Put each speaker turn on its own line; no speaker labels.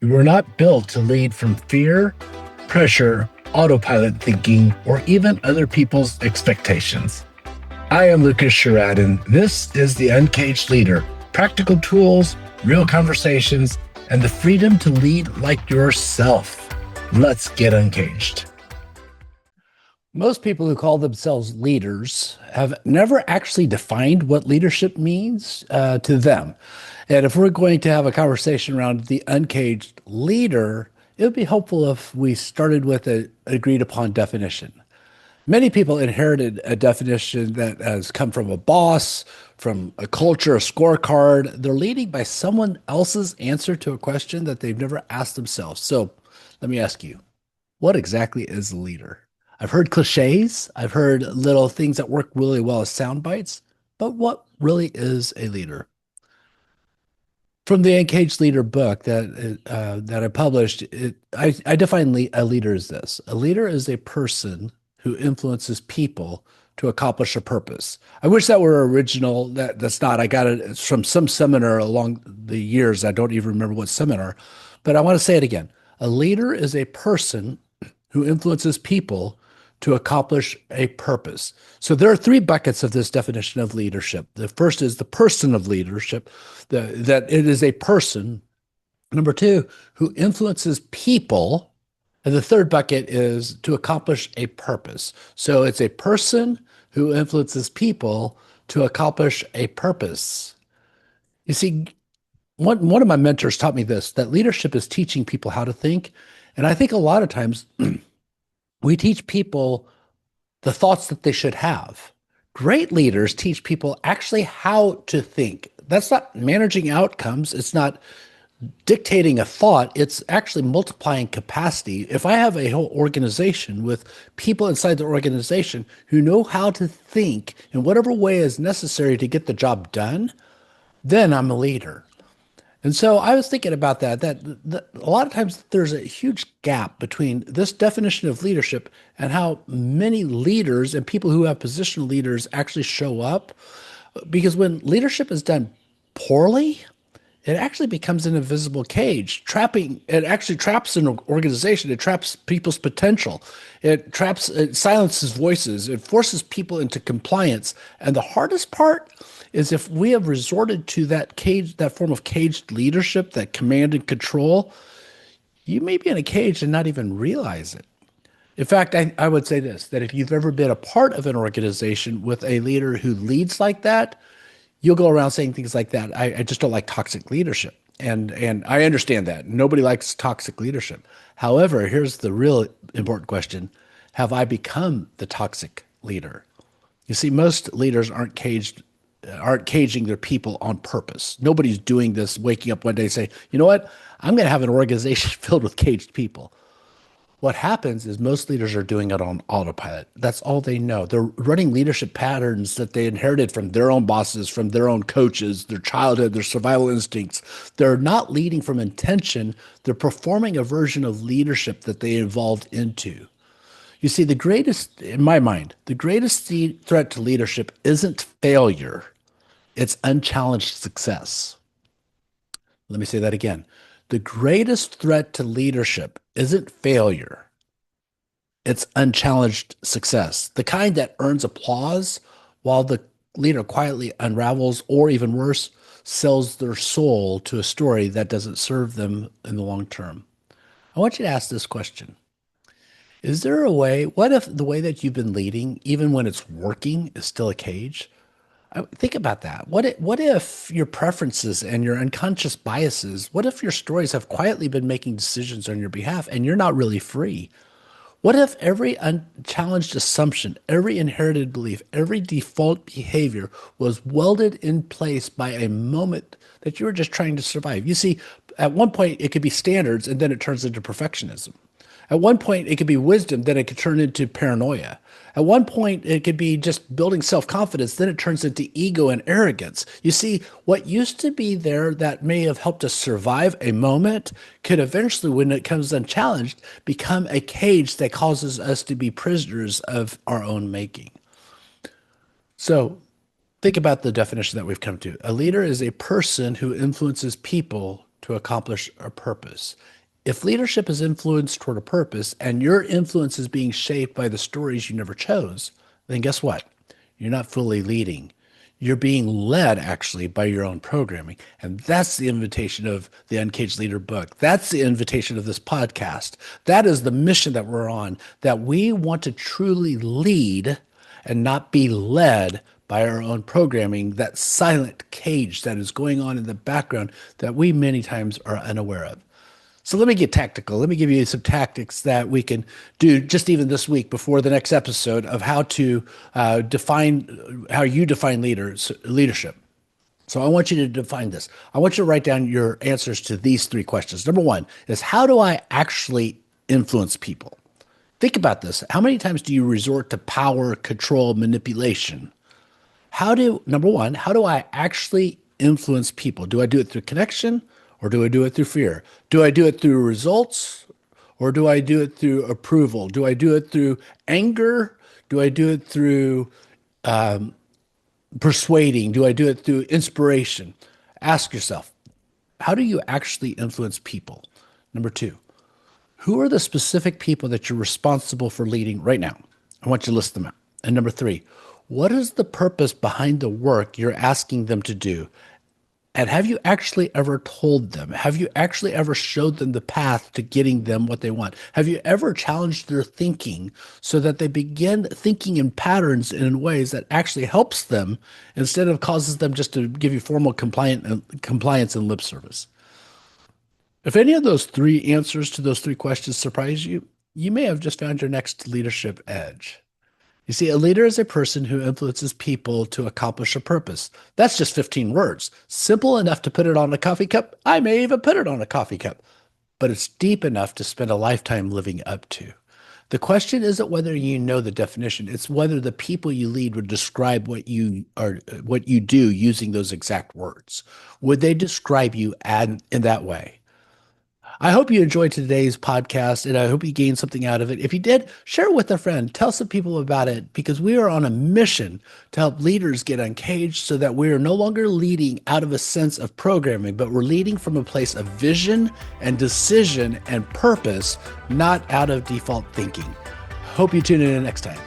We were not built to lead from fear, pressure, autopilot thinking, or even other people's expectations. I am Lucas Sherrod, and this is the Uncaged Leader. Practical tools, real conversations, and the freedom to lead like yourself. Let's get uncaged. Most people who call themselves leaders have never actually defined what leadership means to them. And if we're going to have a conversation around the uncaged leader, it would be helpful if we started with an agreed upon definition. Many people inherited a definition that has come from a boss, from a culture, a scorecard. They're leading by someone else's answer to a question that they've never asked themselves. So let me ask you, what exactly is a leader? I've heard cliches, I've heard little things that work really well as sound bites, but what really is a leader? From the Uncaged Leader book that I published, I define a leader as this. A leader is a person who influences people to accomplish a purpose. I wish that were original. That's not. I got it from some seminar along the years. I don't even remember what seminar, but I want to say it again. A leader is a person who influences people to accomplish a purpose. So there are three buckets of this definition of leadership. The first is the person of leadership, that it is a person. Number two, who influences people. And the third bucket is to accomplish a purpose. So it's a person who influences people to accomplish a purpose. You see, one of my mentors taught me this, that leadership is teaching people how to think. And I think a lot of times we teach people the thoughts that they should have. Great leaders teach people actually how to think. That's not managing outcomes. It's not dictating a thought. It's actually multiplying capacity. If I have a whole organization with people inside the organization who know how to think in whatever way is necessary to get the job done, then I'm a leader. And so I was thinking about that a lot of times there's a huge gap between this definition of leadership and how many leaders and people who have position leaders actually show up. Because when leadership is done poorly, it actually becomes an invisible cage, it actually traps an organization. It traps people's potential. It silences voices. It forces people into compliance. And the hardest part is if we have resorted to that form of caged leadership, that command and control, you may be in a cage and not even realize it. In fact, I would say this, that if you've ever been a part of an organization with a leader who leads like that, you'll go around saying things like that. I just don't like toxic leadership. And I understand that. Nobody likes toxic leadership. However, here's the real important question. Have I become the toxic leader? You see, most leaders aren't caging their people on purpose. Nobody's doing this, waking up one day and say, you know what? I'm going to have an organization filled with caged people. What happens is most leaders are doing it on autopilot. That's all they know. They're running leadership patterns that they inherited from their own bosses, from their own coaches, their childhood, their survival instincts. They're not leading from intention. They're performing a version of leadership that they evolved into. You see, in my mind, the greatest threat to leadership isn't failure, it's unchallenged success. Let me say that again. The greatest threat to leadership isn't failure, it's unchallenged success, the kind that earns applause while the leader quietly unravels, or even worse, sells their soul to a story that doesn't serve them in the long term. I want you to ask this question. Is there a way, what if the way that you've been leading, even when it's working, is still a cage? Think about that. What if your preferences and your unconscious biases, what if your stories have quietly been making decisions on your behalf and you're not really free? What if every unchallenged assumption, every inherited belief, every default behavior was welded in place by a moment that you were just trying to survive? You see, at one point it could be standards and then it turns into perfectionism. At one point, it could be wisdom, then it could turn into paranoia. At one point, it could be just building self-confidence, then it turns into ego and arrogance. You see, what used to be there that may have helped us survive a moment could eventually, when it comes unchallenged, become a cage that causes us to be prisoners of our own making. So think about the definition that we've come to. A leader is a person who influences people
to accomplish a purpose. If leadership is influenced toward a purpose and your influence is being shaped by the stories you never chose, then guess what? You're not fully leading. You're being led actually by your own programming. And that's the invitation of the Uncaged Leader book. That's the invitation of this podcast. That is the mission that we're on, that we want to truly lead and not be led by our own programming, that silent cage that is going on in the background that we many times are unaware of. So let me get tactical. Let me give you some tactics that we can do just even this week before the next episode of how to define how you define leadership. So I want you to define this. I want you to write down your answers to these three questions. Number one is, how do I actually influence people? Think about this. How many times do you resort to power, control, manipulation? Number one, how do I actually influence people? Do I do it through connection, or do I do it through fear? Do I do it through results, or do I do it through approval? Do I do it through anger? Do I do it through persuading? Do I do it through inspiration? Ask yourself, how do you actually influence people? Number two, who are the specific people that you're responsible for leading right now? I want you to list them out. And number three, what is the purpose behind the work you're asking them to do? And have you actually ever told them? Have you actually ever showed them the path to getting them what they want? Have you ever challenged their thinking so that they begin thinking in patterns and in ways that actually helps them instead of causes them just to give you formal compliance and lip service? If any of those three answers to those three questions surprise you, you may have just found your next leadership edge. You see, a leader is a person who influences people to accomplish a purpose. That's just 15 words. Simple enough to put it on a coffee cup. I may even put it on a coffee cup. But it's deep enough to spend a lifetime living up to. The question isn't whether you know the definition. It's whether the people you lead would describe what you do using those exact words. Would they describe you in that way? I hope you enjoyed today's podcast, and I hope you gained something out of it. If you did, share it with a friend. Tell some people about it, because we are on a mission to help leaders get uncaged so that we are no longer leading out of a sense of programming, but we're leading from a place of vision and decision and purpose, not out of default thinking. Hope you tune in next time.